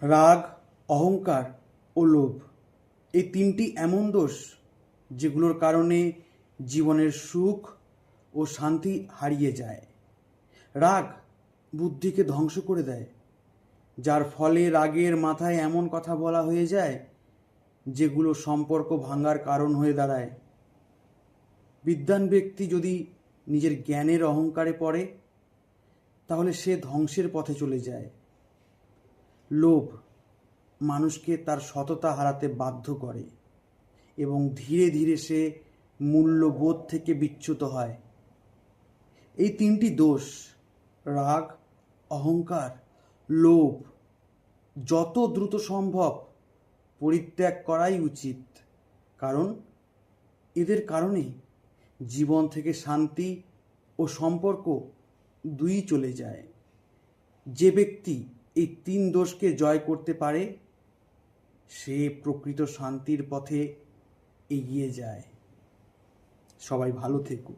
রাগ, অহংকার ও লোভ এই তিনটি এমন দোষ যেগুলোর কারণে জীবনের সুখ ও শান্তি হারিয়ে যায়। রাগ বুদ্ধিকে ধ্বংস করে দেয়, যার ফলে রাগের মাথায় এমন কথা বলা হয়ে যায় যেগুলো সম্পর্ক ভাঙার কারণ হয়ে দাঁড়ায়। বিদ্বান ব্যক্তি যদি নিজের জ্ঞানের অহংকারে পড়ে তাহলে সে ধ্বংসের পথে চলে যায়। লোভ মানুষকে তার সততা হারাতে বাধ্য করে এবং ধীরে ধীরে সে মূল্যবোধ থেকে বিচ্যুত হয়। এই তিনটি দোষ, রাগ, অহংকার, লোভ, যত দ্রুত সম্ভব পরিত্যাগ করাই উচিত, কারণ এদের কারণে জীবন থেকে শান্তি ও সম্পর্ক দুই চলে যায়। যে ব্যক্তি এই তিন দোষকে জয় করতে পারে সে প্রকৃত শান্তির পথে এগিয়ে যায়। সবাই ভালো থেকো।